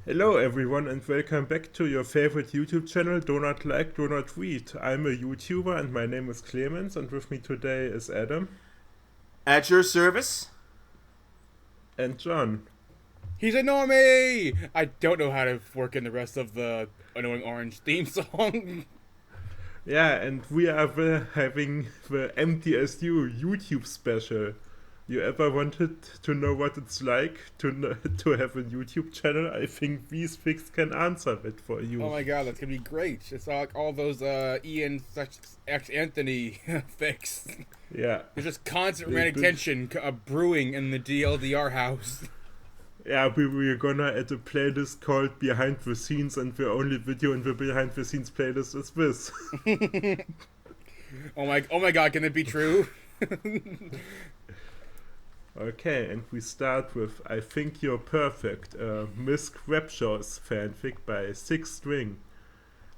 Hello everyone and welcome back to your favorite YouTube channel, Do Not Like, Do Not Read. I'm a YouTuber and my name is Clemens, and with me today is Adam. At your service. And John. He's a normie! I don't know how to work in the rest of the Annoying Orange theme song. Yeah, and we are having the MTSU YouTube special. You ever wanted to know what it's like to have a YouTube channel? I think these fics can answer it for you. Oh my god, that's gonna be great. It's like all those Ian X Anthony fics. Yeah. There's just constant romantic tension brewing in the DLDR house. Yeah, we're gonna add a playlist called Behind the Scenes, and the only video in the Behind the Scenes playlist is this. Oh my god, can it be true? Okay, and we start with I Think You're Perfect, Miss Crabshaw's fanfic by Six String.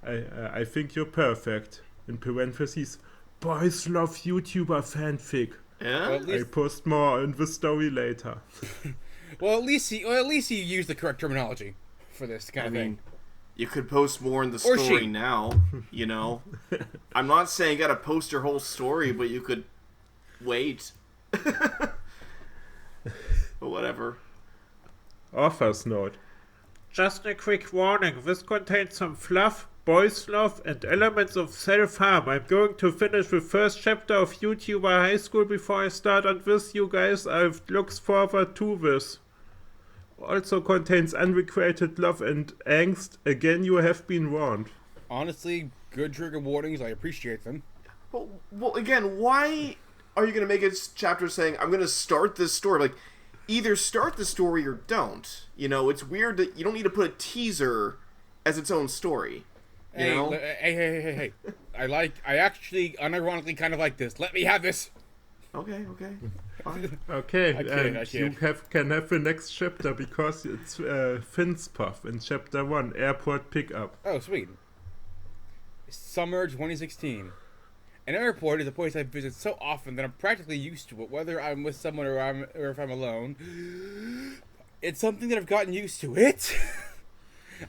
I think you're perfect. In parentheses, boys love YouTuber fanfic. Yeah? Well, I post more in the story later. Well, at least he used the correct terminology for this kind of thing. You could post more in the story now, you know. I'm not saying you gotta post your whole story, but you could wait. But whatever. Author's note. Just a quick warning, this contains some fluff, boys love, and elements of self-harm. I'm going to finish the first chapter of YouTuber High School before I start on this, you guys. I've looked forward to this. Also contains unrequited love and angst. Again, you have been warned. Honestly, good trigger warnings. I appreciate them. Well, again, why are you gonna make a chapter saying, I'm gonna start this story? Like, either start the story or don't. You know, it's weird that you don't need to put a teaser as its own story. You know? Hey. I actually unironically kind of like this. Let me have this. Okay. Fine. Okay, I kid. you can have the next chapter because it's Finn's Puff in chapter 1, Airport Pickup. Oh, sweet. Summer 2016. An airport is a place I visit so often that I'm practically used to it, whether I'm with someone or if I'm alone. It's something that I've gotten used to.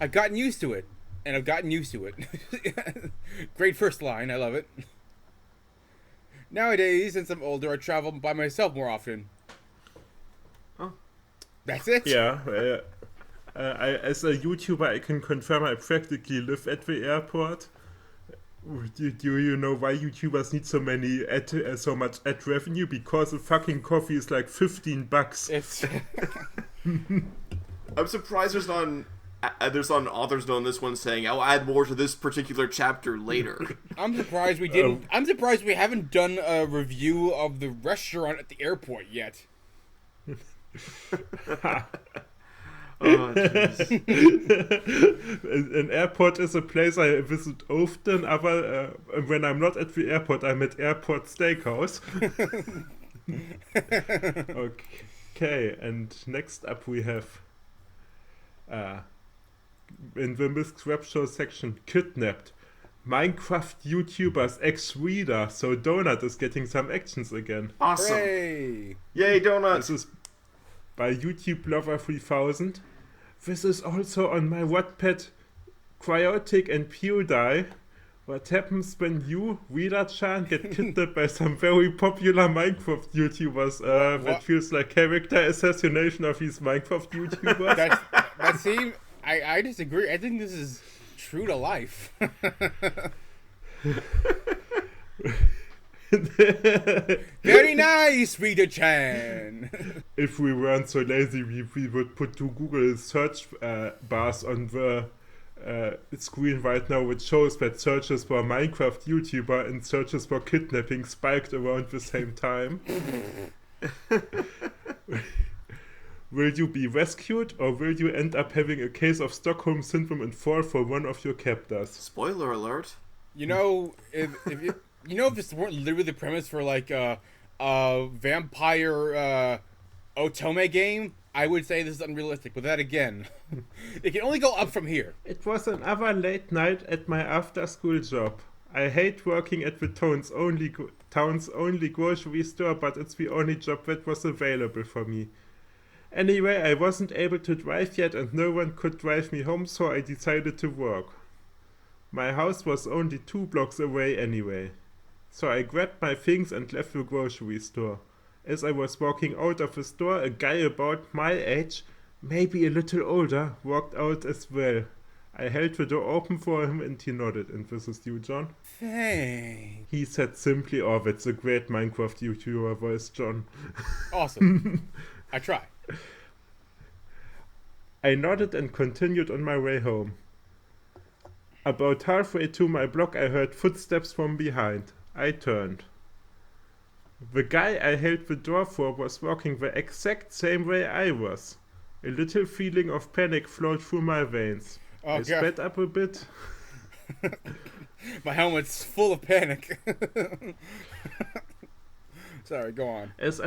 I've gotten used to it. And I've gotten used to it. Great first line. I love it. Nowadays, since I'm older, I travel by myself more often. Oh. That's it? Yeah. As a YouTuber, I can confirm I practically live at the airport. Do you know why YouTubers need so much ad revenue? Because the fucking coffee is like $15. It's I'm surprised there's not an author's note on this one saying, I'll add more to this particular chapter later. I'm surprised we didn't. I'm surprised we haven't done a review of the restaurant at the airport yet. Oh, jeez. An airport is a place I visit often. When I'm not at the airport, I'm at Airport Steakhouse. Okay, and next up we have in the Miss Crabshaw section, Kidnapped. Minecraft YouTuber's ex-reader. So Donut is getting some actions again. Awesome. Hooray! Yay, donuts. This is by YouTube Lover 3000. This is also on my Wattpad, Cryotic and PewDie. What happens when you, Reader-chan, get kidnapped by some very popular Minecraft YouTubers? That feels like character assassination of these Minecraft YouTubers. That seems. I disagree. I think this is true to life. Very nice, Reader-chan. If we weren't so lazy, we would put two Google search bars on the screen right now, which shows that searches for Minecraft YouTuber and searches for kidnapping spiked around the same time. Will you be rescued, or will you end up having a case of Stockholm Syndrome and fall for one of your captors? Spoiler alert. You know, if this weren't literally the premise for like a vampire Otome game, I would say this is unrealistic. But that again, it can only go up from here. It was another late night at my after-school job. I hate working at the town's only grocery store, but it's the only job that was available for me. Anyway, I wasn't able to drive yet and no one could drive me home, so I decided to walk. My house was only 2 blocks away anyway. So I grabbed my things and left the grocery store. As I was walking out of the store, a guy about my age, maybe a little older, walked out as well. I held the door open for him and he nodded. And this is you, John? Thanks. He said simply, "Oh, that's a great Minecraft YouTuber voice, John." Awesome. I try. I nodded and continued on my way home. About halfway to my block, I heard footsteps from behind. I turned. The guy I held the door for was walking the exact same way I was. A little feeling of panic flowed through my veins. Oh, I sped up a bit. My helmet's full of panic. Sorry, go on. As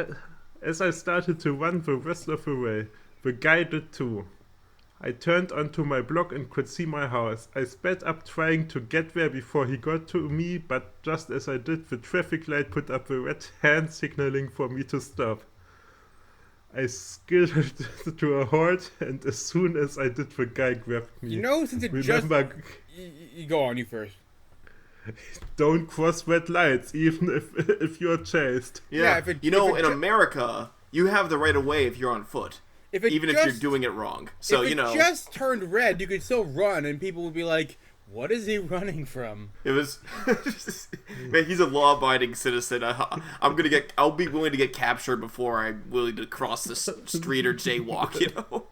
I started to run the rest of the way, the guy did too. I turned onto my block and could see my house. I sped up trying to get there before he got to me, but just as I did, the traffic light put up a red hand signaling for me to stop. I skidded to a halt, and as soon as I did, the guy grabbed me. You know, since it Remember, just... You go on, you first. Don't cross red lights, even if you're chased. Yeah, if it- you know, if it in ju- America, you have the right of way if you're on foot, even if you're doing it wrong. So, if you know... it just turned red, you could still run, and people would be like, what is he running from? It was... Man, he's a law-abiding citizen. I'll be willing to get captured before I'm willing to cross the street or jaywalk, you know?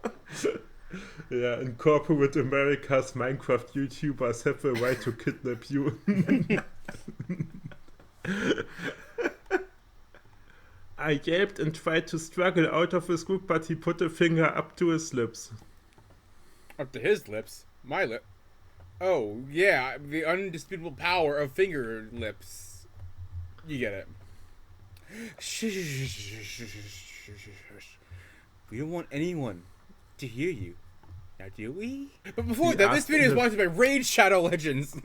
Yeah, in corporate America's Minecraft YouTubers have the right to kidnap you. I yelped and tried to struggle out of his grip, but he put a finger up to his lips. Up to his lips? My lip? Oh, yeah, the undisputable power of finger lips. You get it. We don't want anyone to hear you. Now, do we? But before that, this video is sponsored by Raid Shadow Legends.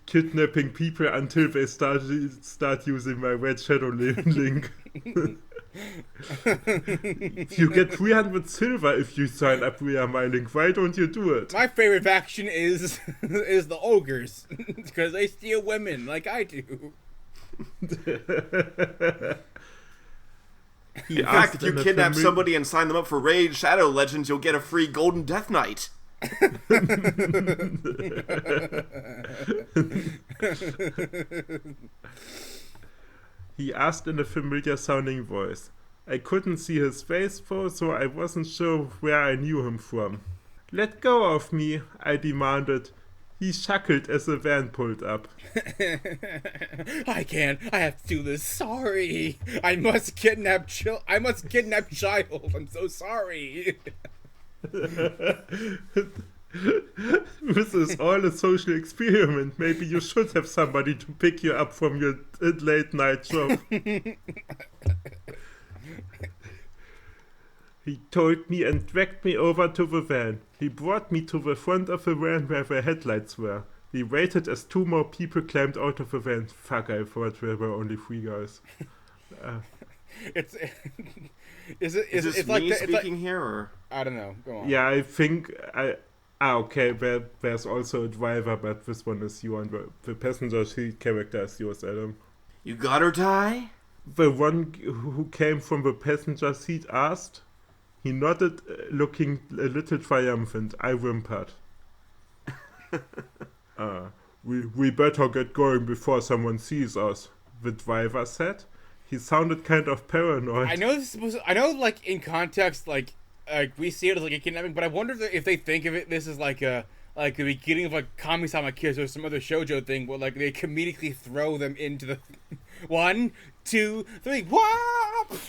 Kidnapping people until they start using my Red Shadow link. You get 300 silver if you sign up via my link. Why don't you do it? My favorite faction is the ogres, because they steal women like I do. In fact, if you kidnap somebody and sign them up for Raid Shadow Legends, you'll get a free Golden Death Knight. He asked in a familiar sounding voice. I couldn't see his face though, so I wasn't sure where I knew him from. Let go of me, I demanded. He chuckled as the van pulled up. I can't. I have to do this. Sorry. I must kidnap child. I'm so sorry. This is all a social experiment. Maybe you should have somebody to pick you up from your late night job. He told me and dragged me over to the van. He brought me to the front of the van where the headlights were. We waited as 2 more people climbed out of the van. Fuck, I thought there were only 3 guys. Is this it's me like the, speaking here, or? I don't know. Go on. Yeah, I think okay, there's also a driver, but this one is you, and the passenger seat character is yours, Adam. You got her, Ty? The one who came from the passenger seat asked. He nodded, looking a little triumphant. I whimpered. We better get going before someone sees us, the driver said. He sounded kind of paranoid. I know, like, in context, like we see it as like a kidnapping, but I wonder if they think of it this is like the beginning of like Kami-sama Kiss or some other shoujo thing where like they comedically throw them into the 1, 2, 3, whoop!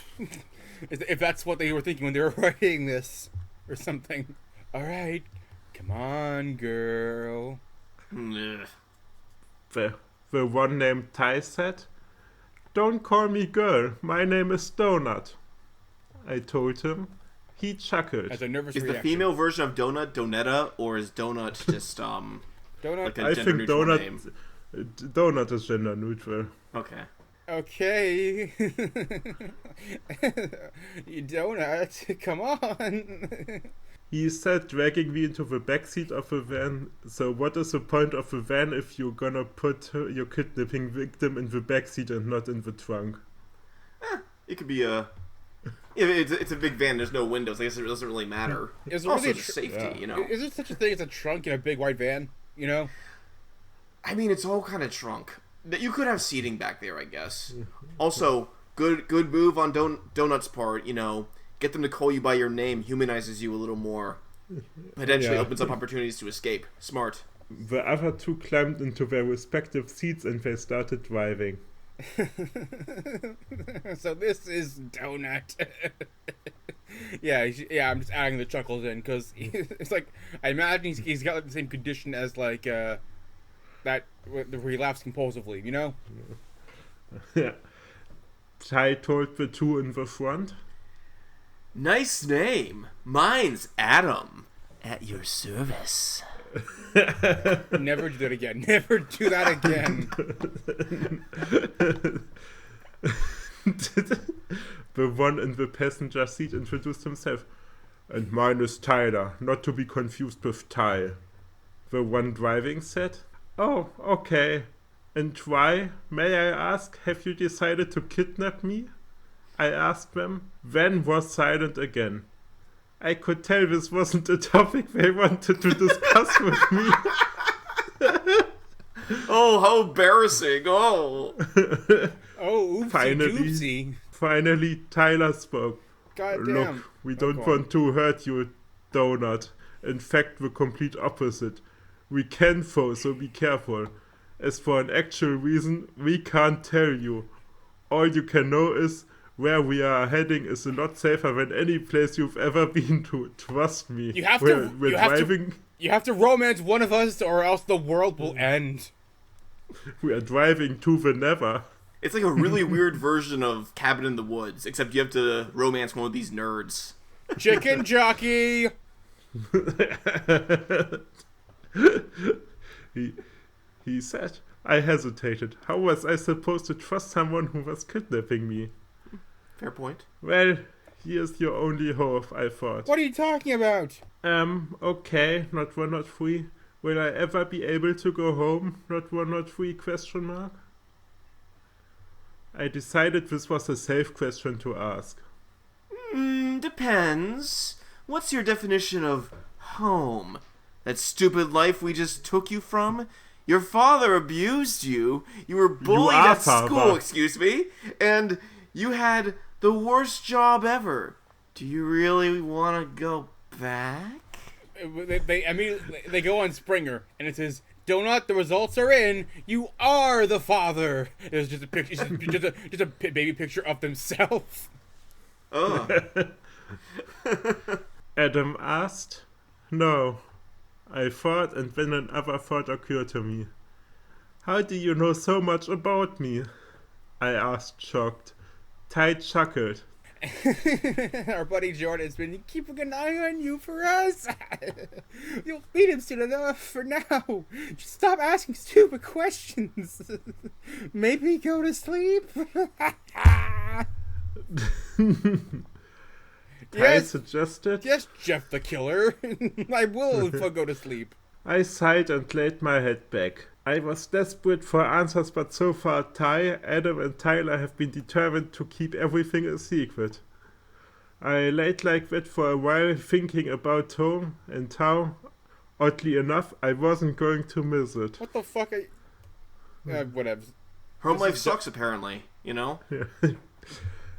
If that's what they were thinking when they were writing this or something. All right, come on, girl. Ugh. The one named Tai said, "Don't call me girl, my name is Donut." I told him. He chuckled. As a nervous Is reaction. the female version of Donut Donetta, or is Donut just Donut? like a I gender think neutral name? Donut is gender neutral. Okay. Okay. You donut, come on. He said dragging me into the backseat of the van. So what is the point of the van if you're gonna put your kidnapping victim in the backseat and not in the trunk? It could be a... It's a big van, there's no windows. I guess it doesn't really matter. Is Also, really the safety, you know? Is there such a thing as a trunk in a big white van? You know? I mean, it's all kind of trunk. You could have seating back there, I guess. Also, good move on Donut's part, you know. Get them to call you by your name humanizes you a little more. Potentially opens up opportunities to escape. Smart. The other two climbed into their respective seats and they started driving. So this is Donut. yeah, I'm just adding the chuckles in because it's like I imagine he's got like the same condition as like that where he laughs compulsively, you know? Yeah. Ty told the two in the front. Nice name. Mine's Adam. At your service. Never do that again. Never do that again. The one in the passenger seat introduced himself. And mine is Tyler, not to be confused with Ty. The one driving said. Oh, okay. And why, may I ask, have you decided to kidnap me? I asked them. Van was silent again. I could tell this wasn't a topic they wanted to discuss with me. Oh, how embarrassing. Oh. Oh, oopsie Finally, Tyler spoke. Goddamn. Look, we don't want to hurt you, Donut. In fact, the complete opposite. We can so be careful. As for an actual reason, we can't tell you. All you can know is where we are heading is a lot safer than any place you've ever been to. Trust me. You have to romance one of us or else the world will end. We are driving to the never. It's like a really weird version of Cabin in the Woods, except you have to romance one of these nerds. Chicken jockey! He said. I hesitated. How was I supposed to trust someone who was kidnapping me? Fair point. Well, here's your only hope, I thought. What are you talking about? Okay, not one, not three. Will I ever be able to go home? Not one, not three, question mark? I decided this was a safe question to ask. Depends. What's your definition of home? That stupid life we just took you from? Your father abused you. You were bullied at school, excuse me. And you had the worst job ever. Do you really want to go back? They go on Springer, and it says, Donut, the results are in. You are the father. It's just a picture, just a baby picture of themselves. Oh. Adam asked. No. I thought, and then another thought occurred to me. How do you know so much about me? I asked, shocked. Ty chuckled. Our buddy Jordan's been keeping an eye on you for us. You'll beat him soon enough for now. Just stop asking stupid questions. Maybe go to sleep. Ty suggested. Yes, Jeff the Killer. I will if I go to sleep. I sighed and laid my head back. I was desperate for answers, but so far Ty, Adam and Tyler have been determined to keep everything a secret. I laid like that for a while, thinking about home and how, oddly enough, I wasn't going to miss it. What the fuck? Whatever. Home life sucks, apparently, you know?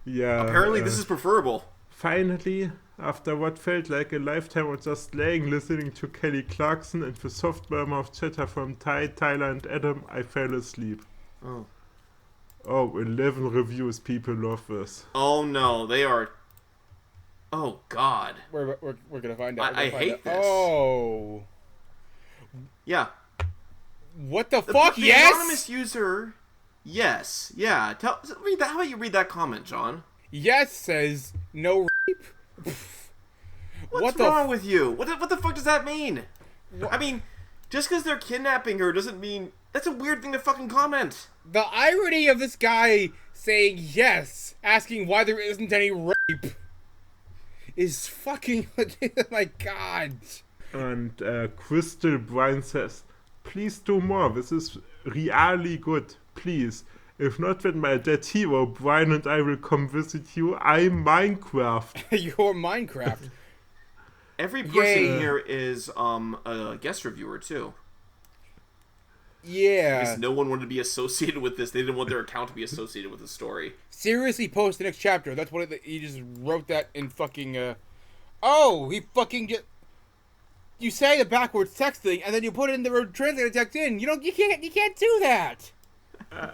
Yeah. Apparently this is preferable. Finally, after what felt like a lifetime of just laying listening to Kelly Clarkson and the soft murmur of chatter from Ty, Tyler and Adam, I fell asleep. Oh. Oh, 11 reviews, people love this. Oh no, they are... Oh god. We're gonna find out. I hate this. Oh. Yeah. What the fuck? The yes? anonymous user... Yes. Yeah. Read that. How about you read that comment, John? Yes says no rape. What's wrong with you? What the fuck does that mean? I mean, just because they're kidnapping her doesn't mean... That's a weird thing to fucking comment. The irony of this guy saying yes, asking why there isn't any rape, is fucking... Oh my god. And Crystal Brian says, please do more. This is really good. Please. If not, when my dead hero, Brian and I will come visit you. I'm Minecraft. You're Minecraft. Every person here is a guest reviewer, too. Yeah. Because no one wanted to be associated with this. They didn't want their account to be associated with the story. Seriously, post the next chapter. That's what he just wrote that in fucking, Oh, he fucking just... You say the backwards text thing, and then you put it in the translated text in. You can't do that.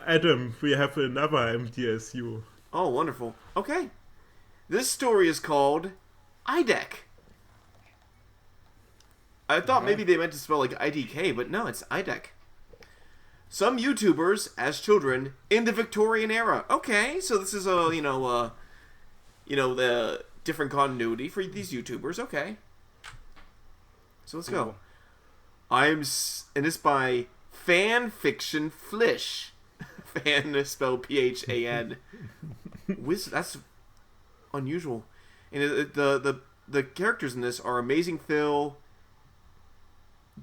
Adam, we have another MTSU. Oh, wonderful. Okay. This story is called IDEC. I thought maybe they meant to spell like IDK, but no, it's IDEC. Some YouTubers as children in the Victorian era. Okay, so this is the different continuity for these YouTubers. Okay. So let's go. And it's by Fanfiction Flish. Fan is spelled Phan. That's unusual. And the characters in this are Amazing Phil,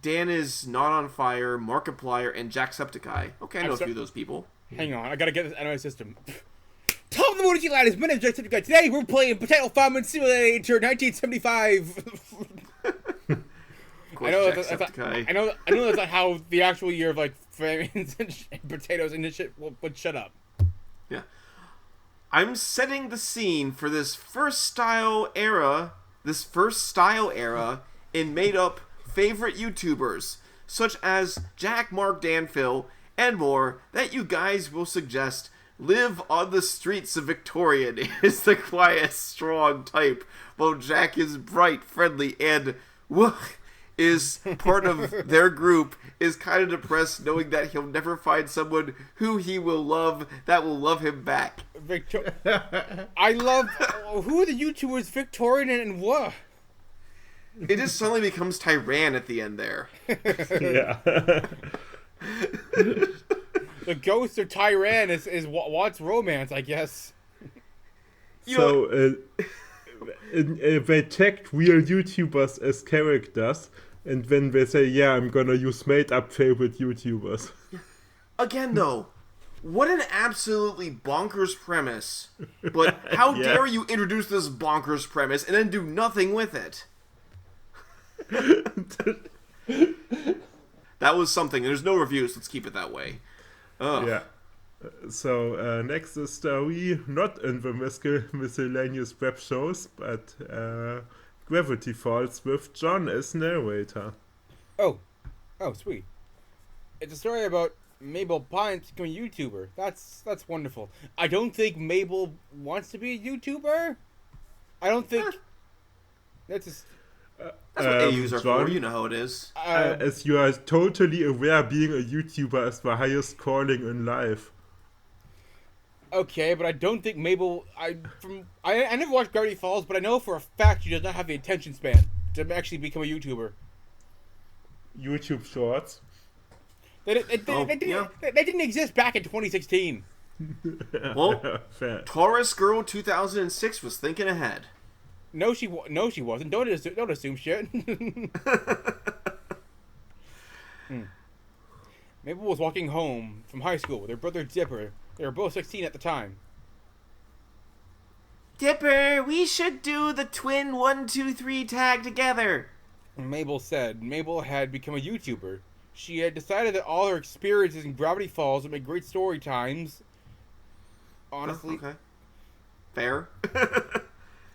Dan is Not on Fire, Markiplier, and Jacksepticeye. Okay, I know a few of those people. Hang on, I gotta get this out of my system. Top of the morning, you lads. My name's Jacksepticeye. Today we're playing Potato Farming Simulator 1975. I know that's not how the actual year of like famines and potatoes and shit would shut up. Yeah, I'm setting the scene for this first style era in made up favorite YouTubers such as Jack, Mark, Dan, Phil, and more that you guys will suggest live on the streets of Victorian is the quiet, strong type, while Jack is bright, friendly, and is part of their group, is kind of depressed knowing that he'll never find someone who he will love that will love him back. I love... Who are the YouTubers Victorian and what? It just suddenly becomes Tyran at the end there. Yeah. The ghost of Tyran is what's romance, I guess. So, they tagged real YouTubers as characters, and then they say, yeah, I'm gonna use made-up favorite YouTubers. Again, though, what an absolutely bonkers premise. But how dare you introduce this bonkers premise and then do nothing with it? That was something. There's no reviews. Let's keep it that way. Ugh. Yeah. So, next is story, not in the miscellaneous web shows, but Gravity Falls with John as narrator. Oh, sweet. It's a story about Mabel Pines becoming a YouTuber. That's wonderful. I don't think Mabel wants to be a YouTuber. I don't think... That's just... That's what AUs are John, for. You know how it is. As you are totally aware, being a YouTuber is the highest calling in life. Okay, but I don't think Mabel... I never watched Gravity Falls, but I know for a fact she does not have the attention span to actually become a YouTuber. YouTube Shorts. They didn't exist back in 2016. Well, Taurus Girl 2006 was thinking ahead. No, she wasn't. Don't assume shit. Mabel was walking home from high school with her brother Dipper. They were both 16 at the time. Dipper, we should do the twin 1, 2, 3 tag together. Mabel said Mabel had become a YouTuber. She had decided that all her experiences in Gravity Falls would make great story times. Honestly. Okay. Fair.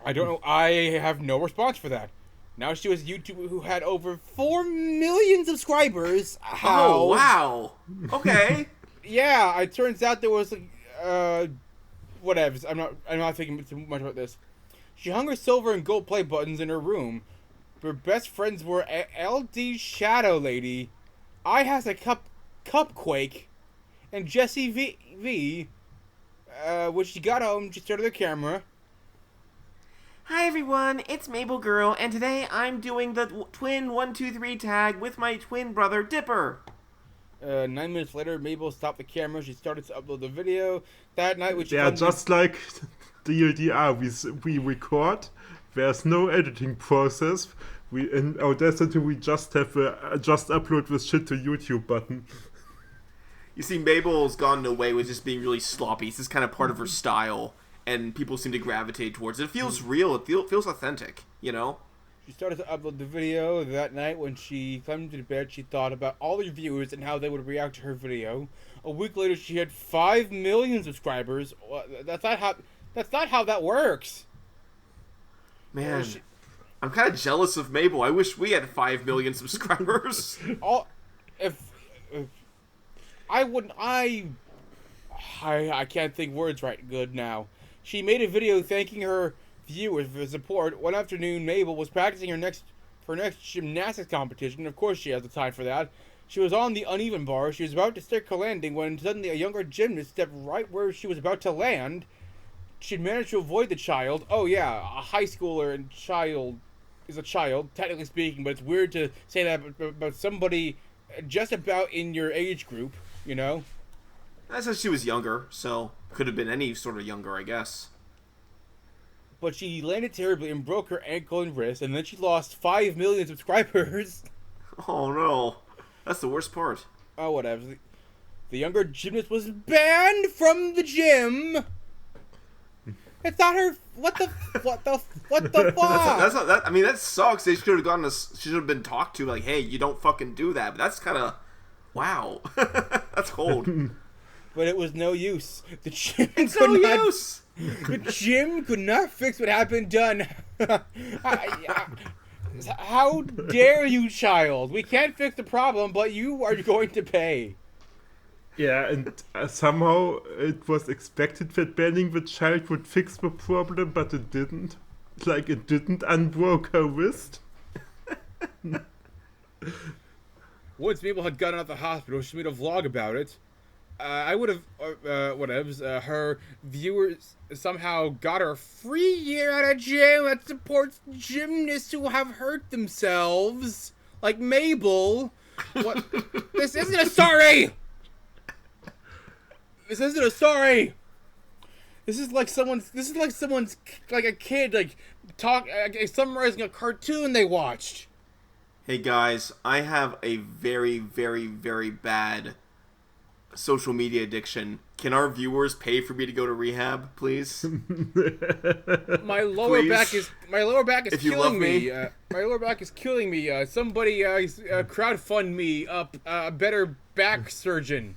I don't know. I have no response for that. Now she was a YouTuber who had over 4 million subscribers. How? Oh, wow. Okay. Yeah, it turns out there was whatever. I'm not thinking too much about this. She hung her silver and gold play buttons in her room. Her best friends were LD Shadow Lady, I Has a Cupquake, and Jessie V. When she got home, she started the camera. Hi everyone, it's Mabel Girl, and today I'm doing the twin 1, 2, 3 tag with my twin brother Dipper. 9 minutes later, Mabel stopped the camera. She started to upload the video. That night, when she Yeah, just like DLDR, we record. There's no editing process. In Audacity we just have a just upload this shit to YouTube button. You see, Mabel's gone away with just being really sloppy. It's just kind of part of her style, and people seem to gravitate towards it. It feels real. It feels authentic, you know? She started to upload the video. That night, when she climbed into bed, she thought about all the viewers and how they would react to her video. A week later, she had 5 million subscribers. That's not how that works. Man, I'm kind of jealous of Mabel. I wish we had 5 million subscribers. I can't think words right good now. She made a video thanking her viewers for support. One afternoon, Mabel was practicing her next gymnastics competition. Of course, she has the time for that. She was on the uneven bar. She was about to stick her landing when suddenly a younger gymnast stepped right where she was about to land. She'd managed to avoid the child. Oh yeah, a high schooler and child is a child, technically speaking, but it's weird to say that about somebody just about in your age group, you know? I said she was younger, so could have been any sort of younger, I guess. But she landed terribly and broke her ankle and wrist, and then she lost 5 million subscribers. Oh no, that's the worst part. Oh, whatever. The younger gymnast was banned from the gym. It's not her. What the fuck? That's not that. I mean, that sucks. They should have gone. She should have been talked to. Like, hey, you don't fucking do that. But that's kind of, wow. That's cold. But it was no use. The gym it's no use. The gym could not fix what had been done. How dare you, child? We can't fix the problem, but you are going to pay. Yeah, and somehow it was expected that banning the child would fix the problem, but it didn't. Like, it didn't unbroke her wrist. Once Mabel had gotten out of the hospital, she made a vlog about it. I would have, her viewers somehow got her a free year at a gym that supports gymnasts who have hurt themselves. Like Mabel. What? This isn't a story! This isn't a story. This is like someone's like a kid summarizing a cartoon they watched. Hey guys, I have a very, very, very bad social media addiction. Can our viewers pay for me to go to rehab, please? My lower back is if you killing love me. My lower back is killing me. Somebody crowdfund me up a better back surgeon.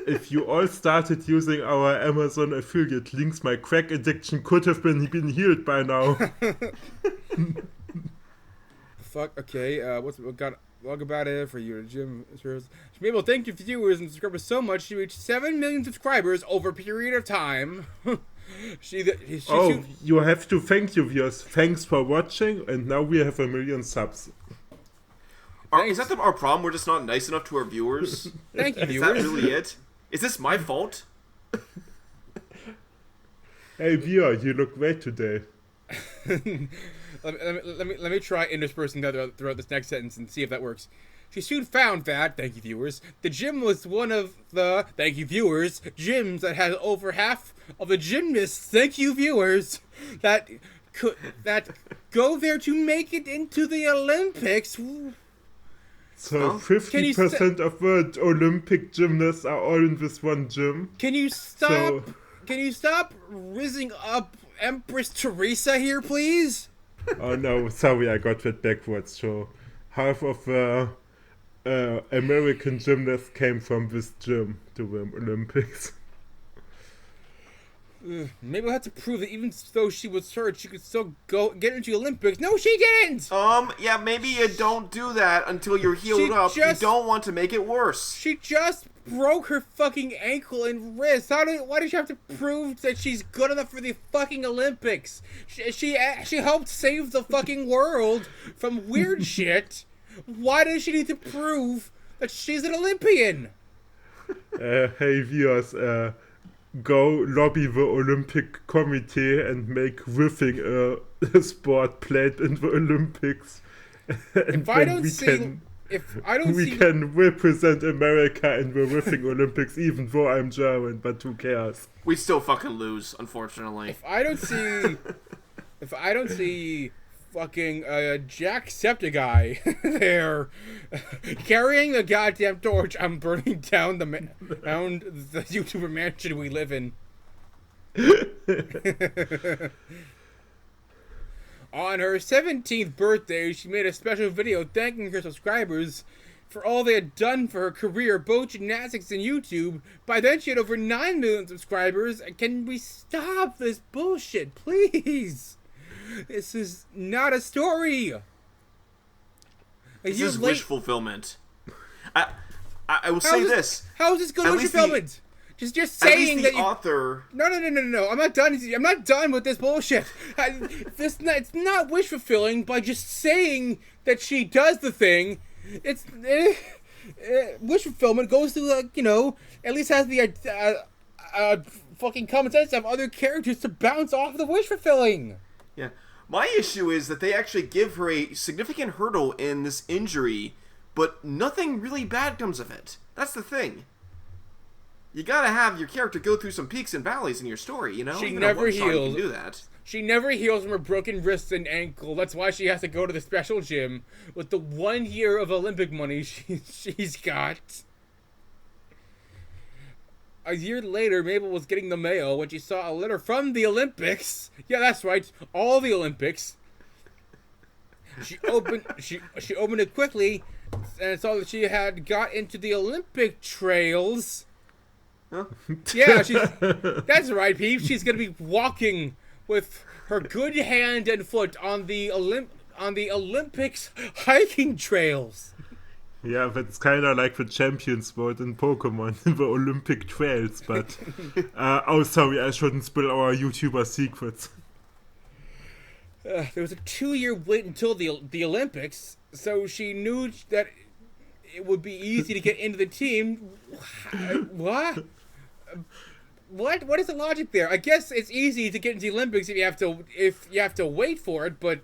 If you all started using our Amazon affiliate links, my crack addiction could have been healed by now. Fuck. Okay. What got log about it for your gym? Mabel, thank you viewers and subscribers so much. She reached 7 million subscribers over a period of time. You have to thank you viewers. Thanks for watching, and now we have 1 million subs. Is that our problem? We're just not nice enough to our viewers? Thank you, viewers. Is that really it? Is this my fault? Hey viewer, you look great today. Let me try interspersing that throughout this next sentence and see if that works. She soon found that, thank you viewers, the gym was one of the, thank you viewers, gyms that had over half of the gymnasts, thank you viewers, that go there to make it into the Olympics. So 50% of world Olympic gymnasts are all in this one gym. Can you stop? Can you stop rizzing up Empress Teresa here, please? Oh no, sorry, I got that backwards. So half of American gymnasts came from this gym to the Olympics. Mabel had to prove that even though she was hurt, she could still get into the Olympics. No, she didn't! Yeah, maybe you don't do that until you're healed up. You don't want to make it worse. She just broke her fucking ankle and wrist. Why does she have to prove that she's good enough for the fucking Olympics? She helped save the fucking world from weird shit. Why does she need to prove that she's an Olympian? Hey viewers, go lobby the Olympic Committee and make riffing a sport played in the Olympics. And if I don't see if I don't We see... can represent America in the riffing Olympics, even though I'm German, but who cares? We still fucking lose, unfortunately. If I don't see fucking Jacksepticeye there carrying the goddamn torch, I'm burning down the YouTuber mansion we live in. On her 17th birthday, she made a special video thanking her subscribers for all they had done for her career, both gymnastics and YouTube. By then, she had over 9 million subscribers. Can we stop this bullshit, please? This is not a story. This is wish fulfillment. I will say this. How is this good wish fulfillment? Just saying that author. No. I'm not done. I'm not done with this bullshit. It's not wish fulfilling by just saying that she does the thing. It's wish fulfillment goes to at least has the fucking common sense to have other characters to bounce off the wish fulfilling. Yeah, my issue is that they actually give her a significant hurdle in this injury, but nothing really bad comes of it. That's the thing. You gotta have your character go through some peaks and valleys in your story, you know? She Even never a one-shot, heals. You can do that. She never heals from her broken wrists and ankle. That's why she has to go to the special gym with the 1 year of Olympic money she's got. A year later, Mabel was getting the mail when she saw a letter from the Olympics. Yeah, that's right, all the Olympics. She opened it quickly and saw that she had got into the Olympic trails. Huh? Yeah, that's right, peeps. She's gonna be walking with her good hand and foot on the Olympics hiking trails. Yeah, that's kind of like the champions vote in Pokemon, the Olympic trails, but... oh, sorry, I shouldn't spill our YouTuber secrets. There was a 2-year wait until the Olympics, so she knew that it would be easy to get into the team. What? What is the logic there? I guess it's easy to get into the Olympics if you have to wait for it, but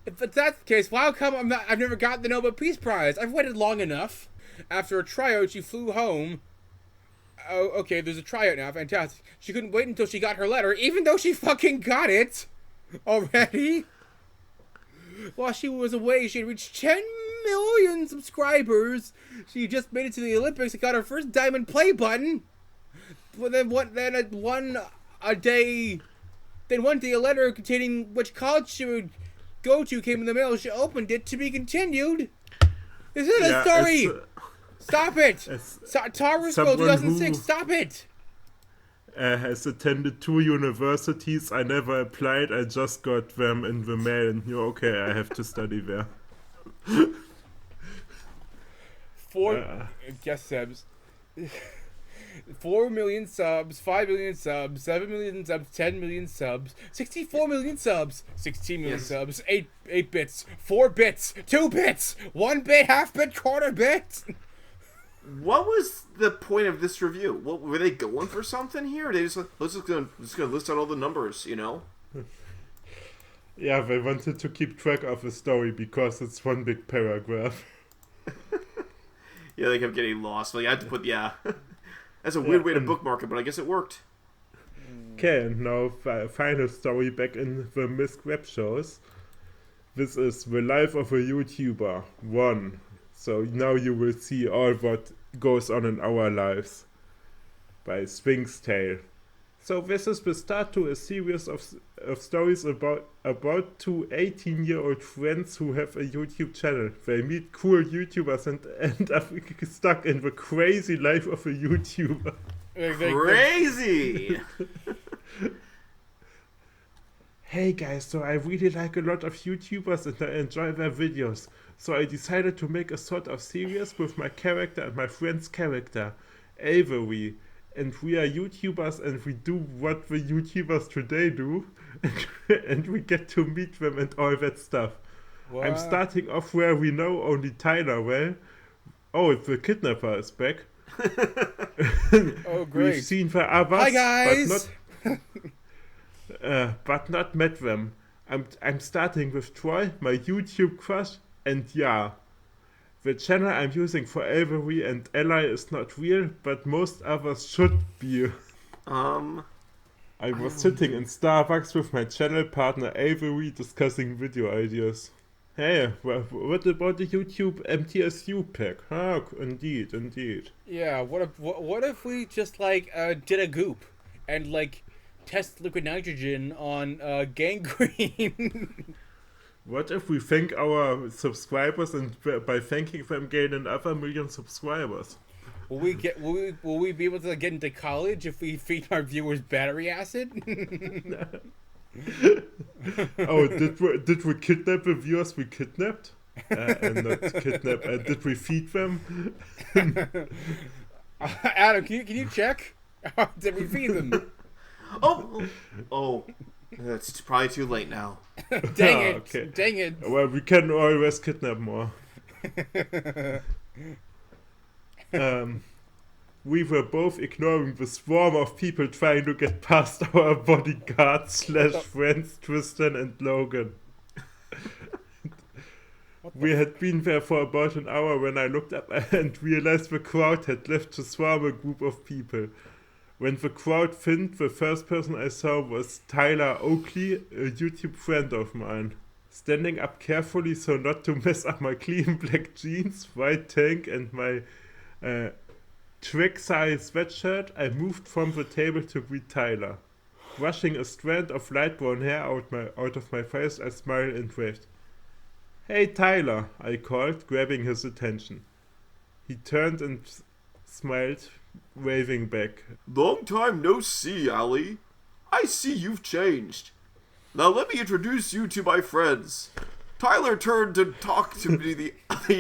if that's the case, well, how come I've never gotten the Nobel Peace Prize? I've waited long enough. After a tryout, she flew home. Oh, okay, there's a tryout now. Fantastic. She couldn't wait until she got her letter, even though she fucking got it already. While she was away, she had reached 10 million subscribers. She just made it to the Olympics and got her first diamond play button. Well, then one day a letter containing which college she would go to came in the mail. She opened it to be continued. This isn't a story. Stop it. Tower School 2006. Stop it. Has attended 2 universities. I never applied. I just got them in the mail. And you're okay. I have to study there. Guess Sebs. 4 million subs, 5 million subs, 7 million subs, 10 million subs, 64 million subs, 16 million subs, 8 bits, 4 bits, 2 bits, 1 bit, half bit, quarter bit. What was the point of this review? What, were they going for something here? Or they just gonna list out all the numbers, you know? Yeah, they wanted to keep track of the story because it's one big paragraph. Yeah, they kept getting lost. Like I had to put That's a weird way to bookmark it, but I guess it worked. Okay, and now final story back in the Missed Web Shows. This is The Life of a YouTuber 1. So now you will see all what goes on in our lives by Sphinx Tale. So this is the start to a series of stories about 2 18-year-old friends who have a YouTube channel. They meet cool YouTubers and end up stuck in the crazy life of a YouTuber. Crazy! Hey guys, so I really like a lot of YouTubers and I enjoy their videos. So I decided to make a sort of series with my character and my friend's character, Avery. And we are YouTubers and we do what the YouTubers today do. And we get to meet them and all that stuff. What? I'm starting off where we know only Tyler well. Oh, the kidnapper is back. Oh, great. We've seen the others. Hi, guys! But not met them. I'm starting with Troy, my YouTube crush. And yeah, The channel I'm using for Avery and Ally is not real, but most others should be. I was sitting in Starbucks with my channel partner Avery discussing video ideas. Hey, what about the YouTube MTSU pack? Ah, indeed. Yeah, what if we just like did a goop and like test liquid nitrogen on gangrene? What if we thank our subscribers and by thanking them gain another million subscribers? Will we be able to get into college if we feed our viewers battery acid? Oh, did we kidnap the viewers we kidnapped? And not kidnap. Did we feed them? Adam, can you check? Did we feed them? Oh, it's probably too late now. Dang it! Okay. Dang it! Well, we can always kidnap more. We were both ignoring the swarm of people trying to get past our bodyguards / friends Tristan and Logan. We had been there for about an hour when I looked up and realized the crowd had left to swarm a group of people. When the crowd thinned, the first person I saw was Tyler Oakley, a YouTube friend of mine. Standing up carefully so not to mess up my clean black jeans, white tank and my track-size sweatshirt, I moved from the table to greet Tyler. Brushing a strand of light brown hair out of my face, I smiled and waved. Hey Tyler, I called, grabbing his attention. He turned and smiled, waving back. Long time no see, Ali. I see you've changed. Now let me introduce you to my friends. Tyler turned to talk to me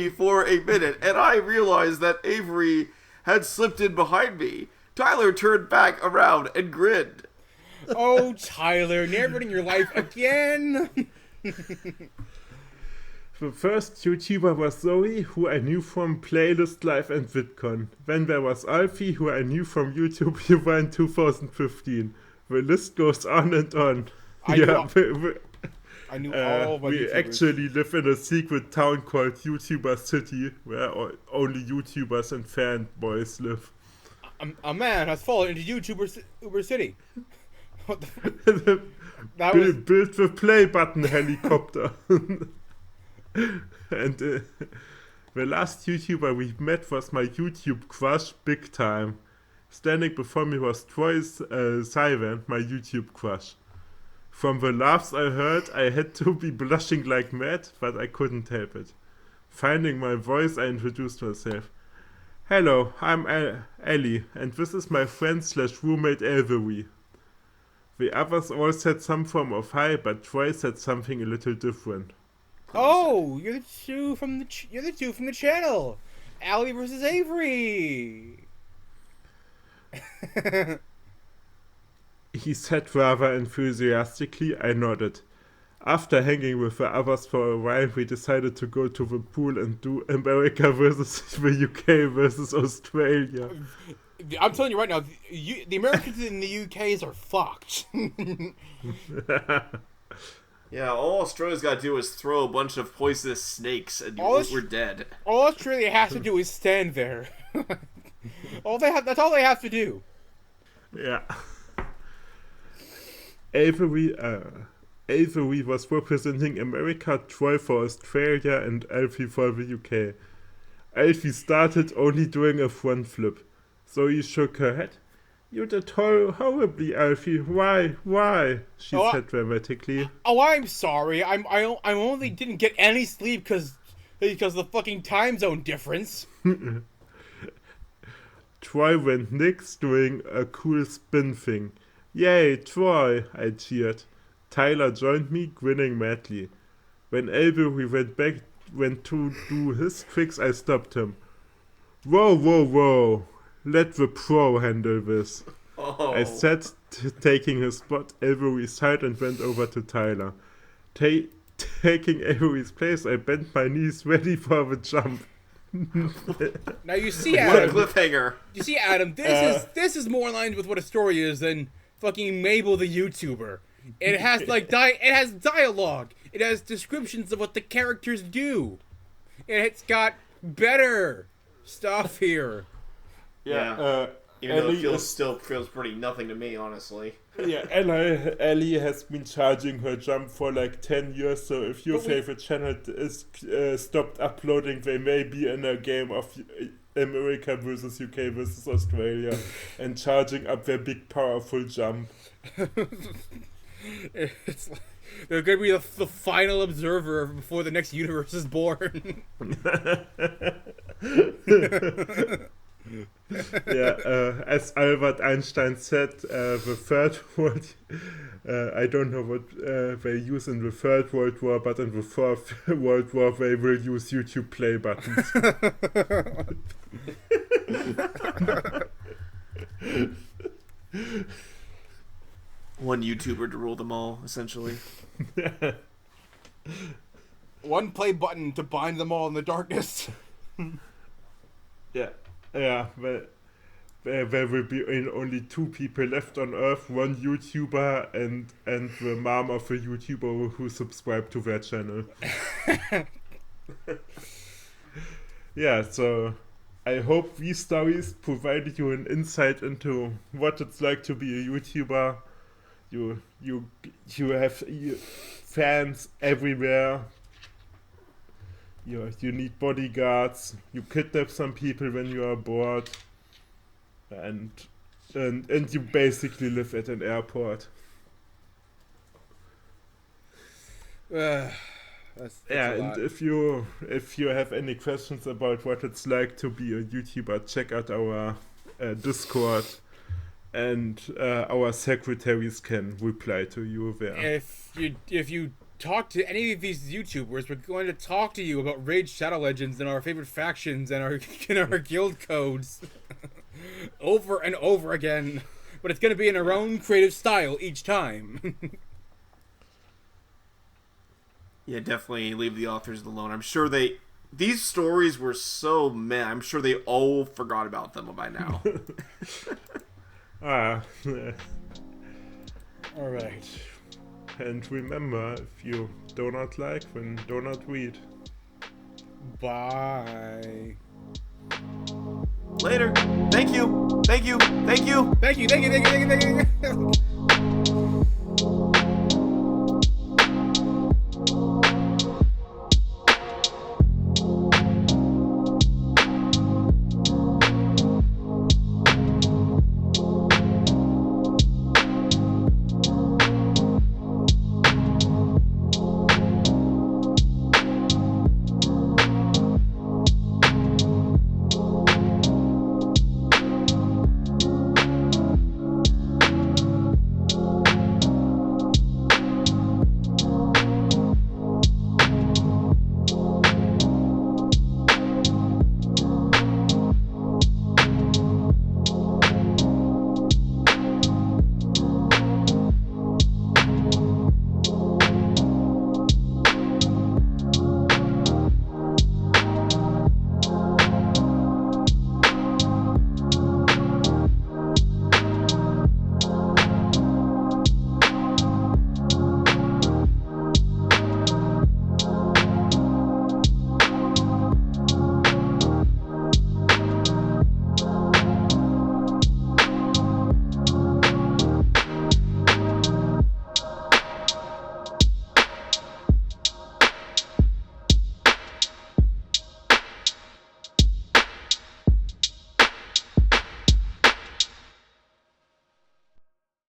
for a minute, and I realized that Avery had slipped in behind me. Tyler turned back around and grinned. Oh, Tyler, narrating your life again? The first YouTuber was Zoe, who I knew from Playlist Live and VidCon. Then there was Alfie, who I knew from YouTube Viewer in 2015. The list goes on and on. I knew all my we YouTubers. actually live in a secret town called YouTuber City, where only YouTubers and fanboys live. A man has fallen into YouTuber City. What the Build the play button helicopter. And the last YouTuber we met was my YouTube crush, Big Time. Standing before me was Troy Sivan, my YouTube crush. From the laughs I heard, I had to be blushing like mad, but I couldn't help it. Finding my voice, I introduced myself. Hello, I'm Ellie, and this is my friend / roommate Avery. The others all said some form of hi, but Troy said something a little different. Oh, you're the two from the channel, Ali versus Avery. He said rather enthusiastically. I nodded. After hanging with the others for a while, we decided to go to the pool and do America versus the UK versus Australia. I'm telling you right now, the Americans in the UKs are fucked. Yeah, all Australia's got to do is throw a bunch of poisonous snakes and we're dead. All Australia has to do is stand there. That's all they have to do. Yeah. Avery was representing America, Troy for Australia, and Alfie for the UK. Alfie started only doing a front flip. Zoe shook her head. You did horribly, Alfie. Why? She said dramatically. Oh, I'm sorry. I only didn't get any sleep because of the fucking time zone difference. Troy went next, doing a cool spin thing. Yay, Troy! I cheered. Tyler joined me, grinning madly. When Avery went to do his tricks, I stopped him. Whoa. Let the pro handle this. Oh. I said, taking his spot, Avery's side, and went over to Tyler. Taking Avery's place, I bent my knees ready for the jump. Now you see, What a Adam. cliffhanger. You see, Adam. This is more aligned with what a story is than fucking Mabel the YouTuber. It has it has dialogue. It has descriptions of what the characters do. It's got better stuff here. Yeah. Even though Ellie it still feels pretty nothing to me, honestly. Yeah, Ellie has been charging her jump for like 10 years, so if your favorite channel is stopped uploading, they may be in a game of America versus UK versus Australia and charging up their big powerful jump. It's like, they're going to be the final observer before the next universe is born. As Albert Einstein said, the Third World, I don't know what they use in the Third World War, but in the Fourth World War they will use YouTube play buttons. One YouTuber to rule them all, essentially. One play button to bind them all in the darkness. Yeah, but there will be only 2 people left on Earth, one YouTuber and the mom of a YouTuber who subscribed to their channel. Yeah, so I hope these stories provided you an insight into what it's like to be a YouTuber. You have fans everywhere. You need bodyguards. You kidnap some people when you are bored, and you basically live at an airport. That's And if you have any questions about what it's like to be a YouTuber, check out our Discord, and our secretaries can reply to you there. If you talk to any of these YouTubers, we're going to talk to you about Raid Shadow Legends and our favorite factions and our guild codes over and over again. But it's going to be in our own creative style each time. Yeah, definitely leave the authors alone. I'm sure these stories were so meh. I'm sure they all forgot about them by now. All right. And remember, if you do not like, then do not read. Bye. Later. Thank you. Thank you. Thank you. Thank you.